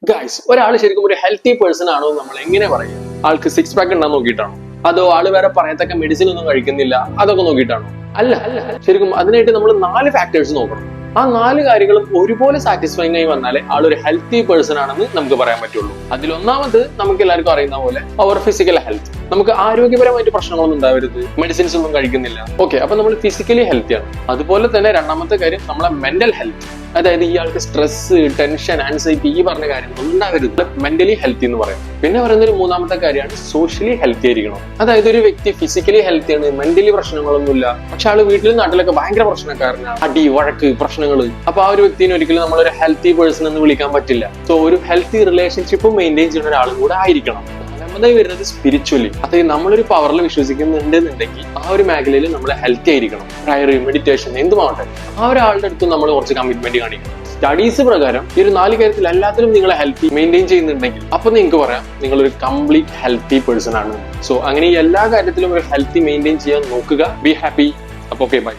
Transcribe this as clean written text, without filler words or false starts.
Guys, ഒരാൾ ശരിക്കും ഒരു ഹെൽത്തി പേഴ്സൺ ആണോ നമ്മൾ എങ്ങനെ പറയും? ആൾക്ക് സിക്സ് പാക്ക് ഉണ്ടാന്ന് നോക്കിയിട്ടാണോ? അതോ ആള് വേറെ പറയത്തക്ക മെഡിസിൻ ഒന്നും കഴിക്കുന്നില്ല അതൊക്കെ നോക്കിയിട്ടാണോ? അല്ല, ശരിക്കും അതിനായിട്ട് നമ്മൾ 4 ഫാക്ടേഴ്സ് നോക്കണം. ആ 4 കാര്യങ്ങളും ഒരുപോലെ സാറ്റിസ്ഫൈങ് ആയി വന്നാലേ ആളൊരു ഹെൽത്തി പേഴ്സൺ ആണെന്ന് നമുക്ക് പറയാൻ പറ്റുള്ളൂ. അതിലൊന്നാമത് നമുക്ക് എല്ലാവർക്കും അറിയുന്ന പോലെ അവർ ഫിസിക്കൽ ഹെൽത്ത്. നമുക്ക് ആരോഗ്യപരമായിട്ട് പ്രശ്നങ്ങളൊന്നും ഉണ്ടാവരുത്, മെഡിസിൻസ് ഒന്നും കഴിക്കുന്നില്ല. ഓക്കെ, അപ്പൊ നമ്മൾ ഫിസിക്കലി ഹെൽത്തിയാണ്. അതുപോലെ തന്നെ രണ്ടാമത്തെ കാര്യം നമ്മളെ മെന്റൽ ഹെൽത്ത്. അതായത് ഇയാൾക്ക് സ്ട്രെസ്, ടെൻഷൻ, ആൻസൈറ്റി ഈ പറഞ്ഞ കാര്യങ്ങളൊന്നും ഉണ്ടാവരുത്. മെന്റലി ഹെൽത്തി എന്ന് പറയാം. പിന്നെ പറയുന്ന ഒരു മൂന്നാമത്തെ കാര്യമാണ് സോഷ്യലി ഹെൽത്തി ആയിരിക്കണം. അതായത് ഒരു വ്യക്തി ഫിസിക്കലി ഹെൽത്തിയാണ്, മെന്റലി പ്രശ്നങ്ങളൊന്നുമില്ല, പക്ഷെ ആള് വീട്ടിലും നാട്ടിലൊക്കെ ഭയങ്കര പ്രശ്നക്കാരനാണ്, അടി, വഴക്ക്, പ്രശ്നങ്ങൾ. അപ്പൊ ആ ഒരു വ്യക്തിനെ ഒരിക്കലും നമ്മളൊരു ഹെൽത്തി പേഴ്സൺ എന്ന് വിളിക്കാൻ പറ്റില്ല. സോ ഒരു ഹെൽത്തി റിലേഷൻഷിപ്പ് മെയിൻറ്റെയിൻ ചെയ്യുന്ന ഒരാളും കൂടെ ആയിരിക്കണം. രണ്ടാമതായി വരുന്നത് സ്പിരിച്വലി. അതായത് നമ്മളൊരു പവറിൽ വിശ്വസിക്കുന്നുണ്ടെന്നുണ്ടെങ്കിൽ ആ ഒരു മേഖലയിൽ നമ്മൾ ഹെൽത്തി ആയിരിക്കണം. പ്രയർ, മെഡിറ്റേഷൻ, എന്തുമാവട്ടെ ആ ഒരാളുടെ അടുത്ത് നമ്മൾ കുറച്ച് കമ്മിറ്റ്മെന്റ് കാണിക്കണം. സ്റ്റഡീസ് പ്രകാരം ഈ ഒരു 4 കാര്യത്തിൽ എല്ലാത്തിലും നിങ്ങൾ ഹെൽത്തി മെയിൻറ്റെയിൻ ചെയ്യുന്നുണ്ടെങ്കിൽ അപ്പൊ നിങ്ങൾക്ക് പറയാം നിങ്ങളൊരു കംപ്ലീറ്റ് ഹെൽത്തി പേഴ്സൺ ആണ്. സോ അങ്ങനെ ഈ എല്ലാ കാര്യത്തിലും ഒരു ഹെൽത്തി മെയിൻറ്റെയിൻ ചെയ്യാൻ നോക്കുക. Be happy. അപ്പൊ ഓക്കെ, ബൈ.